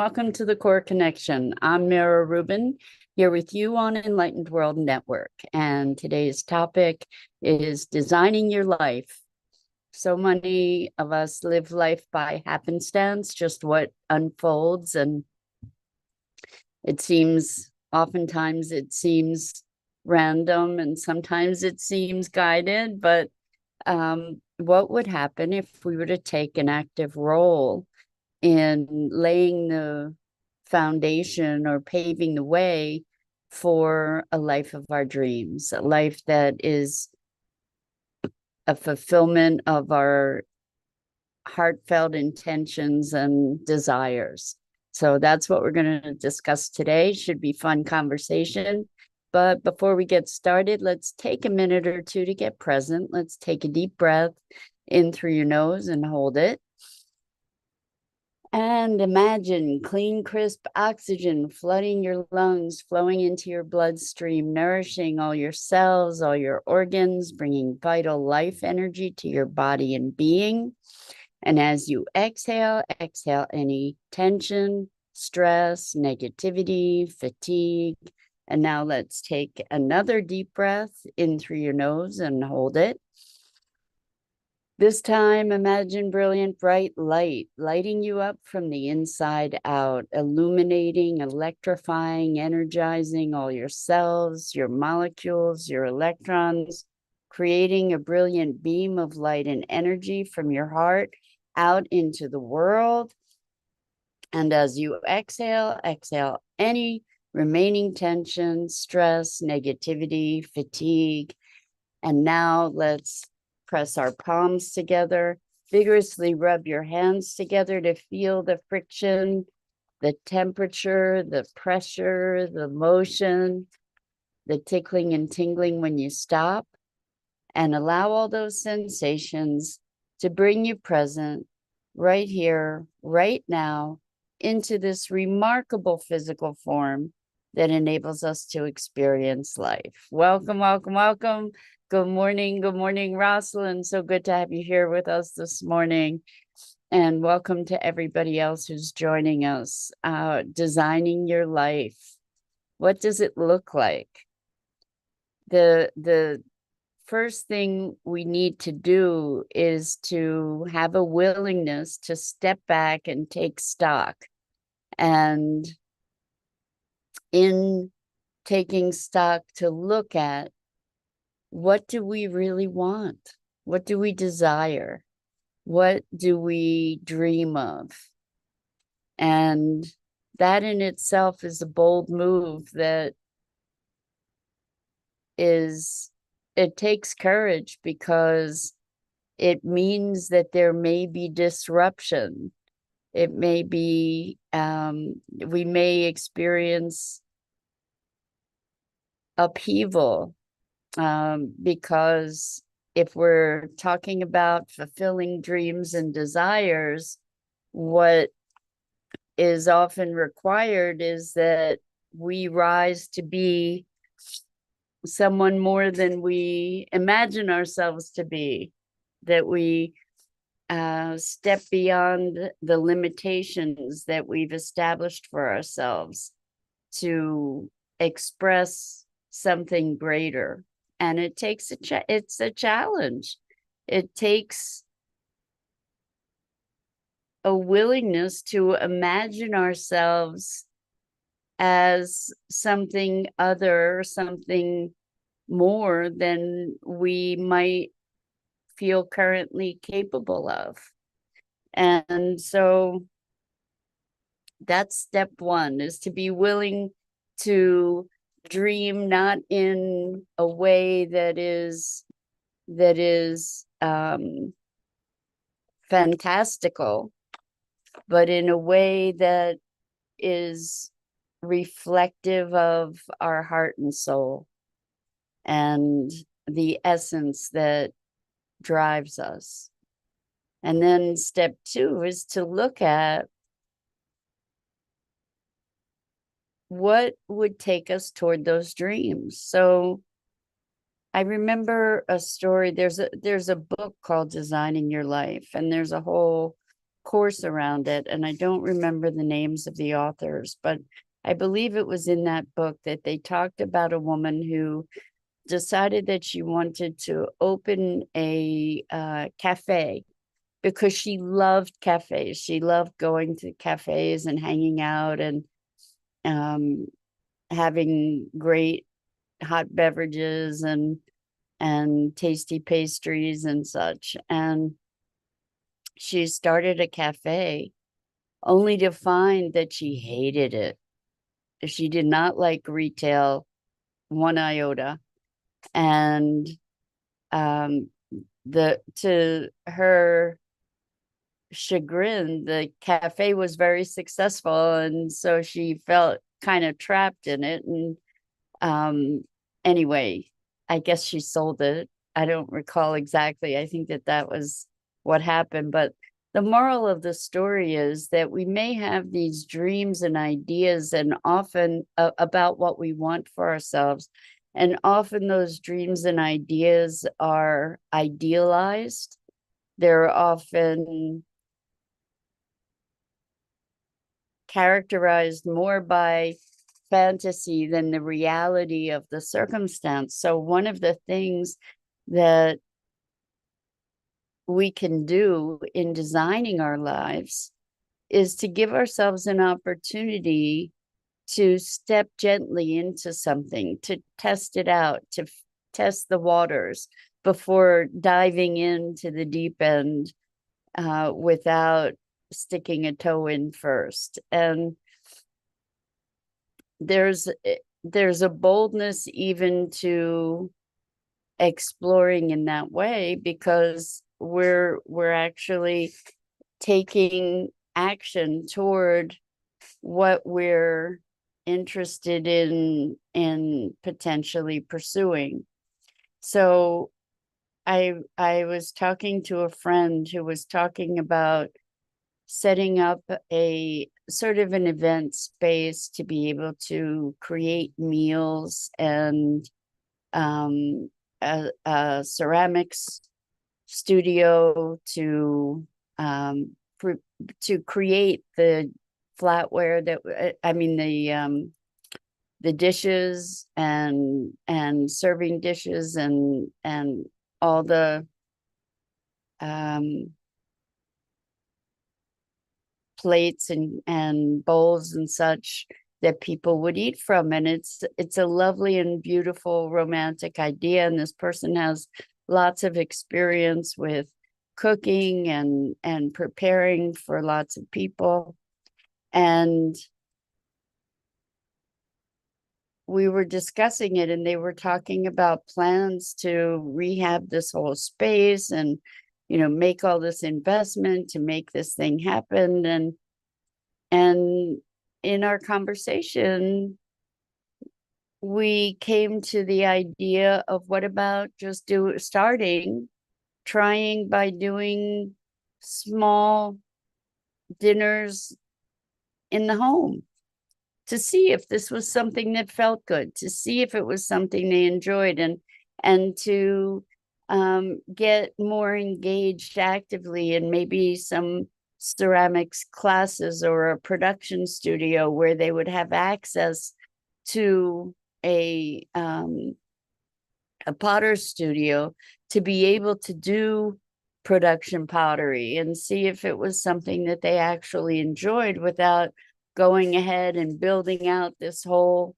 welcome to the Core Connection. I'm Mira Rubin, here with you on Enlightened World Network, and today's topic is designing your life. So many of us live life by happenstance, just what unfolds, and oftentimes it seems random, and sometimes it seems guided, but what would happen if we were to take an active role in laying the foundation or paving the way for a life of our dreams, a life that is a fulfillment of our heartfelt intentions and desires. So that's what we're going to discuss today. Should be fun conversation. But before we get started, let's take a minute or two to get present. Let's take a deep breath in through your nose and hold it. And imagine clean, crisp oxygen flooding your lungs, flowing into your bloodstream, nourishing all your cells, all your organs, bringing vital life energy to your body and being. And as you exhale any tension, stress, negativity, fatigue. And now let's take another deep breath in through your nose and hold it. This time, imagine brilliant, bright light, lighting you up from the inside out, illuminating, electrifying, energizing all your cells, your molecules, your electrons, creating a brilliant beam of light and energy from your heart out into the world. And as you exhale any remaining tension, stress, negativity, fatigue. And now let's press our palms together, vigorously rub your hands together to feel the friction, the temperature, the pressure, the motion, the tickling and tingling when you stop, and allow all those sensations to bring you present right here, right now, into this remarkable physical form that enables us to experience life. Welcome, welcome, welcome. Good morning, Rosalind. So good to have you here with us this morning. And welcome to everybody else who's joining us. Designing your life. What does it look like? The first thing we need to do is to have a willingness to step back and take stock. And in taking stock, to look at, what do we really want? What do we desire? What do we dream of? And that in itself is a bold move it takes courage, because it means that there may be disruption. It may be, we may experience upheaval. Because if we're talking about fulfilling dreams and desires, what is often required is that we rise to be someone more than we imagine ourselves to be, that we step beyond the limitations that we've established for ourselves to express something greater. And it takes it's a challenge. It takes a willingness to imagine ourselves as something other, something more than we might feel currently capable of. And so that's step one, is to be willing to dream not in a way that is fantastical, but in a way that is reflective of our heart and soul and the essence that drives us. And then step two is to look at what would take us toward those dreams. So I remember a story. There's a book called Designing Your Life, and there's a whole course around it, and I don't remember the names of the authors, but I believe it was in that book that they talked about a woman who decided that she wanted to open a cafe because she loved cafes. She loved going to cafes and hanging out and um, having great hot beverages and tasty pastries and such. And she started a cafe only to find that she hated it. She did not like retail one iota. And um, to her chagrin, the cafe was very successful, and so she felt kind of trapped in it. And anyway, I guess she sold it. I don't recall exactly. I think that that was what happened. But the moral of the story is that we may have these dreams and ideas, and often about what we want for ourselves. And often those dreams and ideas are idealized. They're often characterized more by fantasy than the reality of the circumstance. So one of the things that we can do in designing our lives is to give ourselves an opportunity to step gently into something, to test it out, to test the waters before diving into the deep end without sticking a toe in first. And there's a boldness even to exploring in that way, because we're actually taking action toward what we're interested in potentially pursuing. So I was talking to a friend who was talking about setting up a sort of an event space to be able to create meals and a ceramics studio to create the flatware that I mean the dishes and serving dishes and all the plates and bowls and such that people would eat from. And it's a lovely and beautiful romantic idea. And this person has lots of experience with cooking and preparing for lots of people. And we were discussing it, and they were talking about plans to rehab this whole space and make all this investment to make this thing happen. And in our conversation, we came to the idea of what about just trying by doing small dinners in the home to see if this was something that felt good, to see if it was something they enjoyed, and to get more engaged actively in maybe some ceramics classes or a production studio where they would have access to a potter's studio to be able to do production pottery and see if it was something that they actually enjoyed without going ahead and building out this whole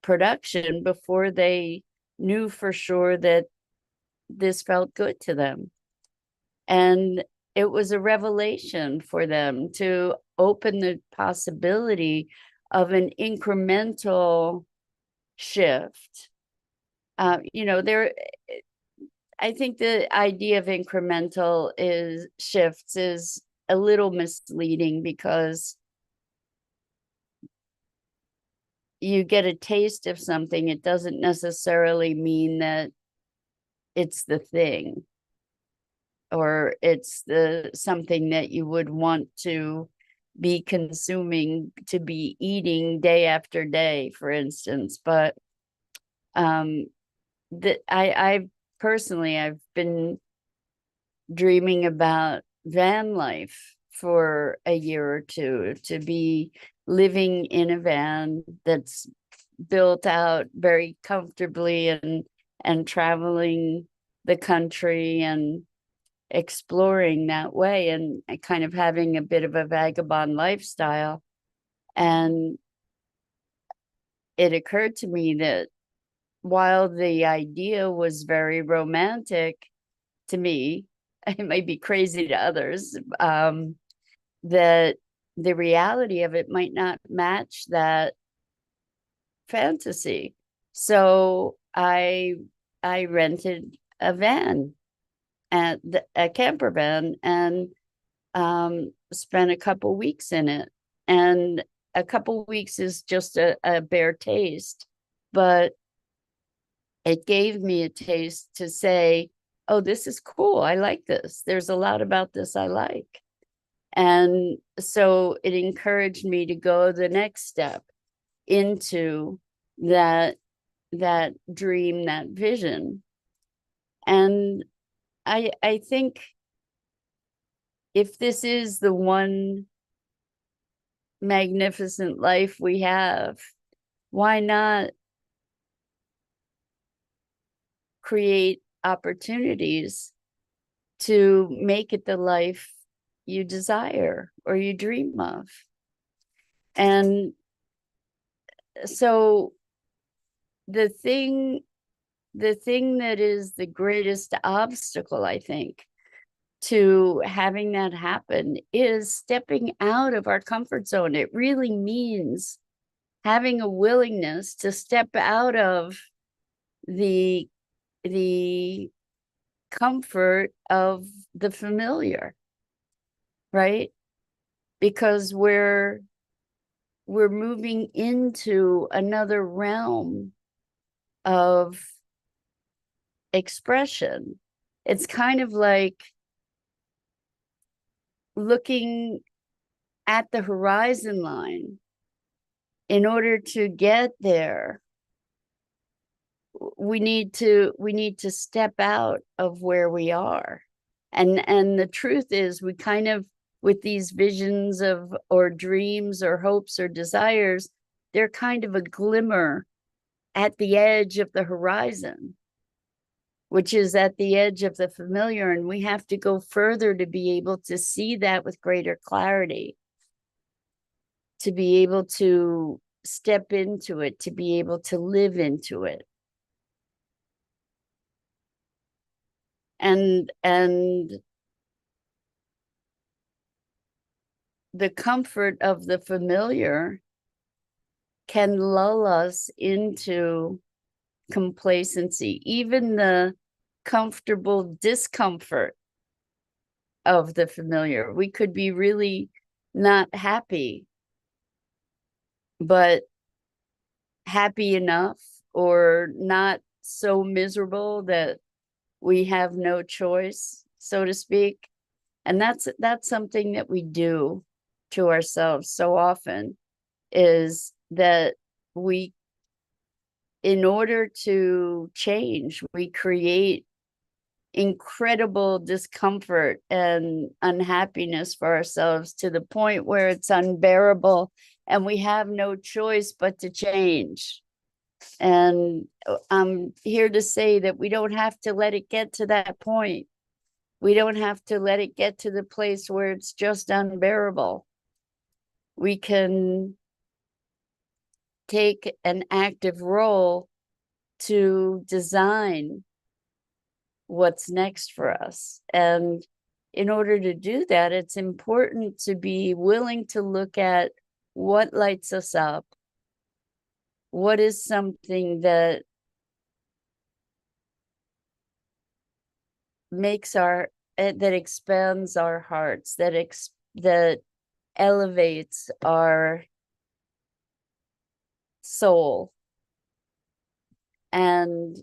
production before they knew for sure that this felt good to them. And it was a revelation for them to open the possibility of an incremental shift. There, I think the idea of incremental shifts is a little misleading, because you get a taste of something. It doesn't necessarily mean that it's the thing, or it's something that you would want to be consuming, to be eating day after day, for instance. But I personally, I've been dreaming about van life for a year or two, to be living in a van that's built out very comfortably, and traveling the country and exploring that way, and kind of having a bit of a vagabond lifestyle. And it occurred to me that while the idea was very romantic to me, it might be crazy to others, that the reality of it might not match that fantasy. So I rented a van, at a camper van, and spent a couple weeks in it. And a couple weeks is just a bare taste, but it gave me a taste to say, oh, this is cool. I like this. There's a lot about this I like. And so it encouraged me to go the next step into that dream, that vision. And I think if this is the one magnificent life we have, why not create opportunities to make it the life you desire or you dream of? And so the thing that is the greatest obstacle, I think, to having that happen is stepping out of our comfort zone. It really means having a willingness to step out of the comfort of the familiar, right? Because we're moving into another realm of expression. It's kind of like looking at the horizon line. In order to get there, we need to step out of where we are. And the truth is, we kind of, with these visions of, or dreams or hopes or desires, they're kind of a glimmer at the edge of the horizon, which is at the edge of the familiar. And we have to go further to be able to see that with greater clarity, to be able to step into it, to be able to live into it. And the comfort of the familiar can lull us into complacency, even the comfortable discomfort of the familiar. We could be really not happy, but happy enough, or not so miserable that we have no choice, so to speak. And that's something that we do to ourselves so often, is that we, in order to change, we create incredible discomfort and unhappiness for ourselves, to the point where it's unbearable and we have no choice but to change. And I'm here to say that we don't have to let it get to that point. We don't have to let it get to the place where it's just unbearable. We can take an active role to design what's next for us. And in order to do that, it's important to be willing to look at what lights us up. What is something that makes that expands our hearts, that elevates our soul. And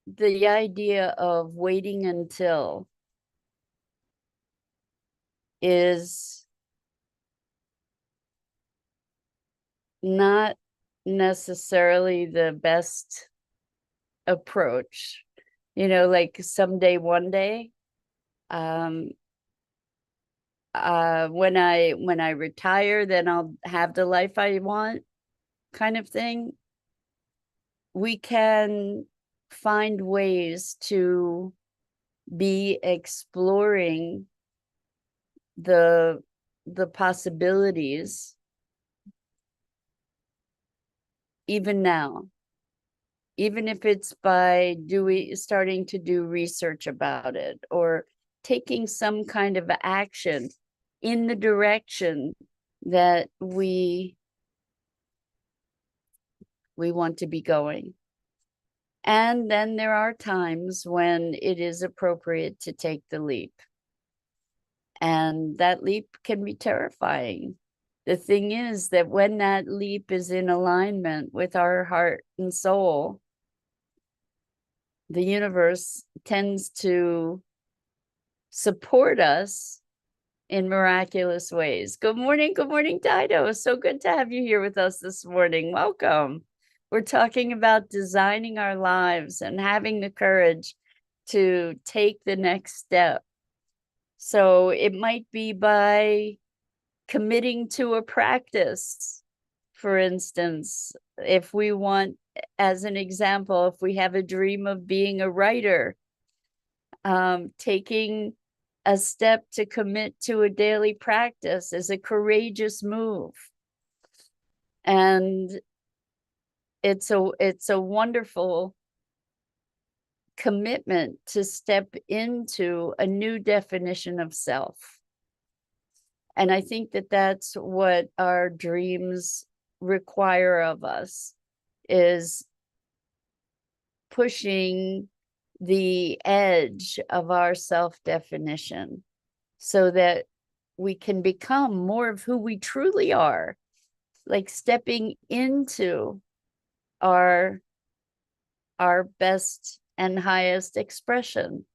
the idea of waiting until is not necessarily the best approach. like someday, one day, um, when I retire, then I'll have the life I want, kind of thing. We can find ways to be exploring the possibilities even now, even if it's by starting to do research about it, or taking some kind of action in the direction that we want to be going. And then there are times when it is appropriate to take the leap. And that leap can be terrifying. The thing is that when that leap is in alignment with our heart and soul, the universe tends to support us in miraculous ways. Good morning, Dido. So good to have you here with us this morning. Welcome. We're talking about designing our lives and having the courage to take the next step. So it might be by committing to a practice. For instance, if we want, as an example, if we have a dream of being a writer, taking a step to commit to a daily practice is a courageous move. And it's a wonderful commitment to step into a new definition of self. And I think that that's what our dreams require of us, is pushing the edge of our self-definition so that we can become more of who we truly are, like stepping into our best and highest expression.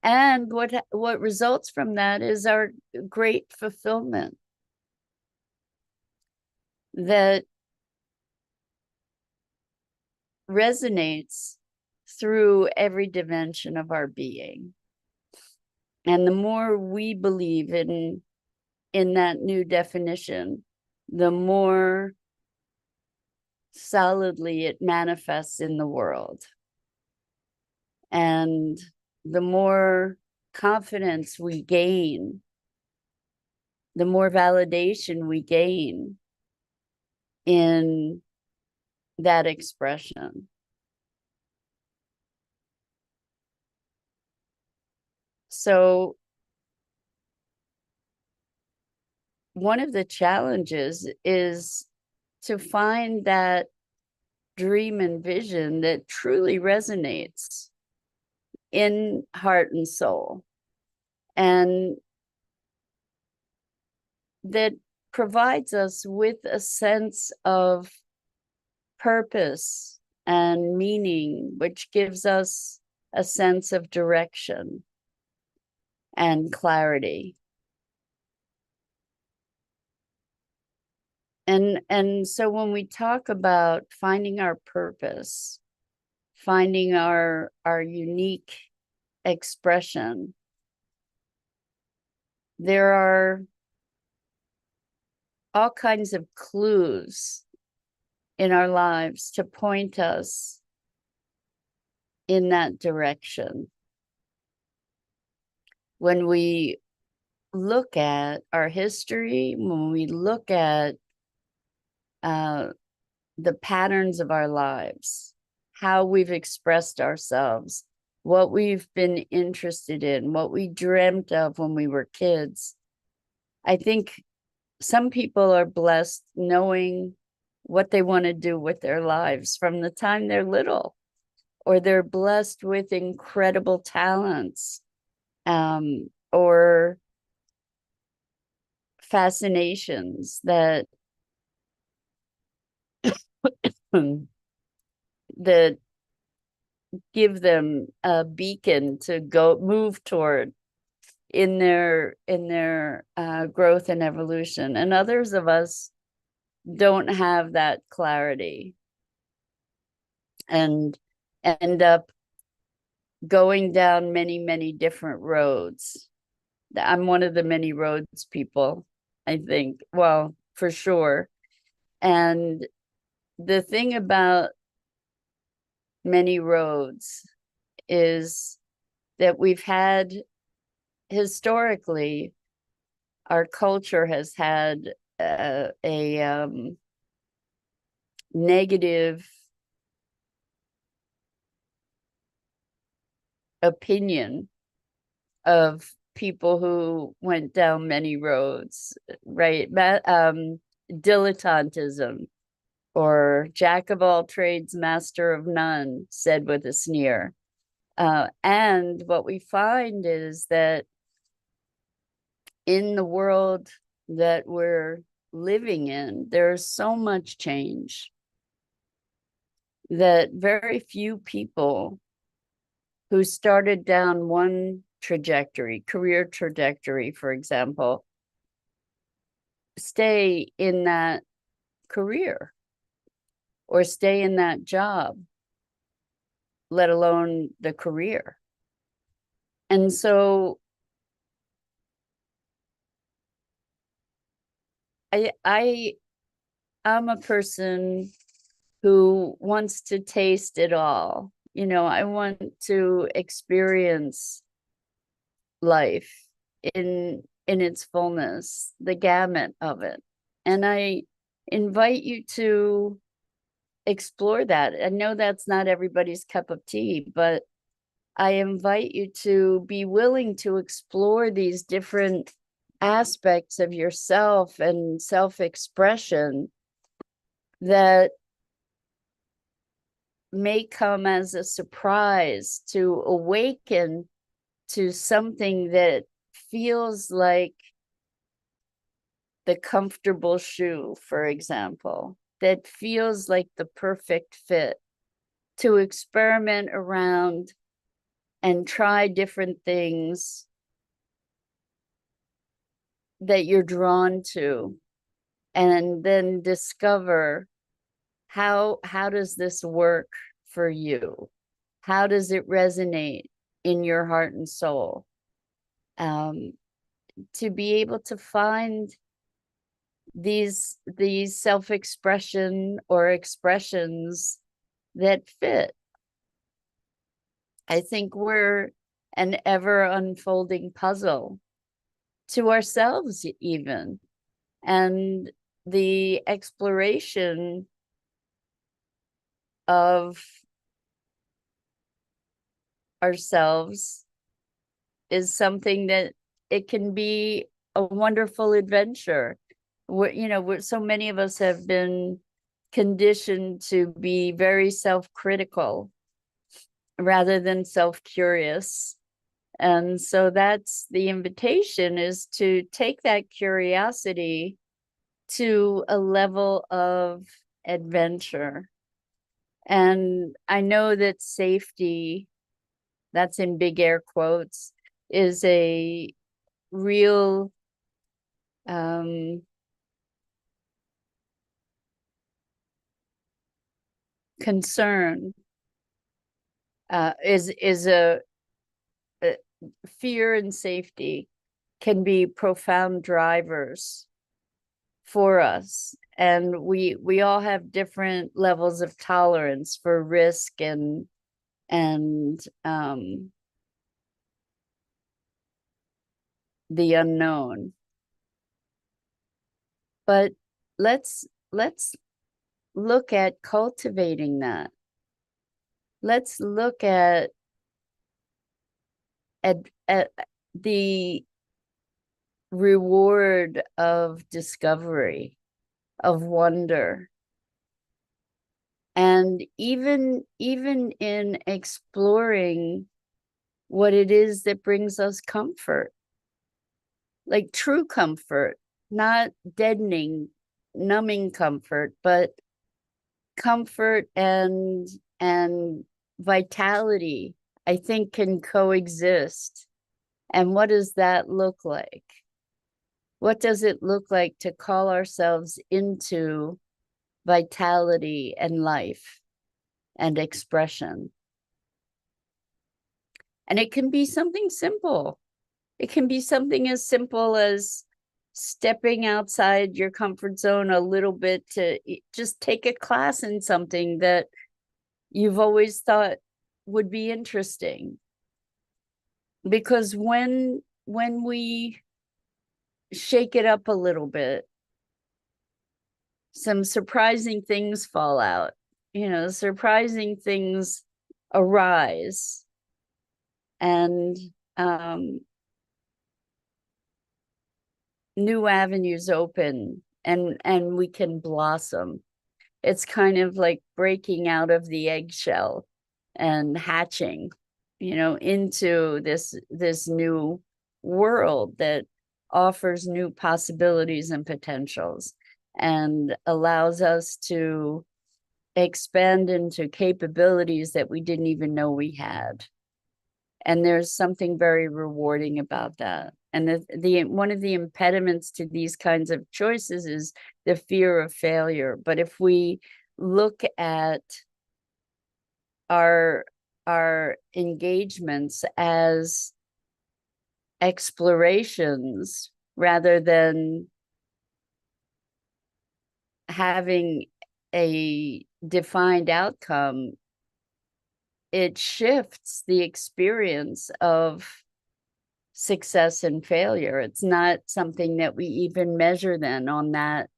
And what results from that is our great fulfillment that resonates through every dimension of our being. And the more we believe in that new definition, the more solidly it manifests in the world. And the more confidence we gain, the more validation we gain in that expression. So one of the challenges is to find that dream and vision that truly resonates in heart and soul, and that provides us with a sense of purpose and meaning, which gives us a sense of direction and clarity. And so when we talk about finding our purpose, finding our unique expression, there are all kinds of clues in our lives to point us in that direction. When we look at our history, when we look at the patterns of our lives, how we've expressed ourselves, what we've been interested in, what we dreamt of when we were kids, I think some people are blessed knowing what they want to do with their lives from the time they're little, or they're blessed with incredible talents, or fascinations that that give them a beacon to move toward in their growth and evolution. And others of us don't have that clarity and end up going down many, many different roads. I'm one of the many roads people, I think. Well, for sure. And the thing about many roads is that we've had, historically, our culture has had a negative opinion of people who went down many roads, right? Dilettantism, or jack of all trades, master of none, said with a sneer. And what we find is that in the world that we're living in, there's so much change that very few people who started down one trajectory, career trajectory, for example, stay in that career or stay in that job, let alone the career. And so I'm a person who wants to taste it all. You know, I want to experience life in its fullness, the gamut of it. And I invite you to explore that. I know that's not everybody's cup of tea, but I invite you to be willing to explore these different aspects of yourself and self-expression that may come as a surprise, to awaken to something that feels like the comfortable shoe, for example, that feels like the perfect fit, to experiment around and try different things that you're drawn to, and then discover how does this work for you? How does it resonate in your heart and soul? To be able to find these self-expression or expressions that fit. I think we're an ever unfolding puzzle to ourselves even. And the exploration of ourselves is something that it can be a wonderful adventure. So many of us have been conditioned to be very self-critical rather than self-curious. And so that's the invitation, is to take that curiosity to a level of adventure. And I know that safety, that's in big air quotes, is a real concern, is a fear and safety can be profound drivers for us. And we all have different levels of tolerance for risk and the unknown. But let's look at cultivating that. Let's look at the reward of discovery, of wonder. And even in exploring what it is that brings us comfort, like true comfort, not deadening, numbing comfort, but comfort and vitality, I think, can coexist. And what does that look like? What does it look like to call ourselves into vitality and life and expression? And it can be something simple. It can be something as simple as stepping outside your comfort zone a little bit to just take a class in something that you've always thought would be interesting. Because when we shake it up a little bit, some surprising things fall out. Surprising things arise, and new avenues open, and we can blossom. It's kind of like breaking out of the eggshell and hatching, into this new world that offers new possibilities and potentials, and allows us to expand into capabilities that we didn't even know we had. And there's something very rewarding about that. And the one of the impediments to these kinds of choices is the fear of failure. But if we look at our engagements as explorations rather than having a defined outcome, it shifts the experience of success and failure. It's not something that we even measure then on that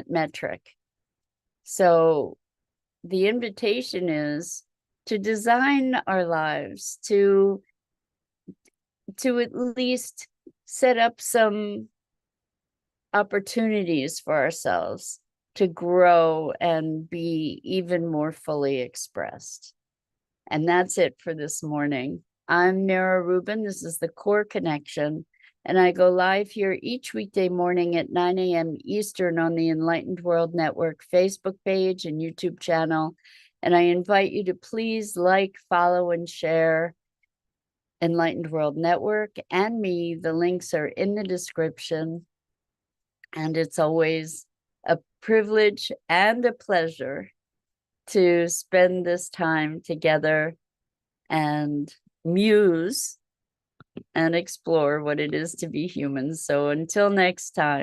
metric. So the invitation is to design our lives, to at least set up some opportunities for ourselves to grow and be even more fully expressed. And that's it for this morning. I'm Mira Rubin. This is the Core Connection. And I go live here each weekday morning at 9 a.m. Eastern on the Enlightened World Network Facebook page and YouTube channel. And I invite you to please like, follow, and share Enlightened World Network and me. The links are in the description. And it's always a privilege and a pleasure to spend this time together and muse and explore what it is to be human. So until next time.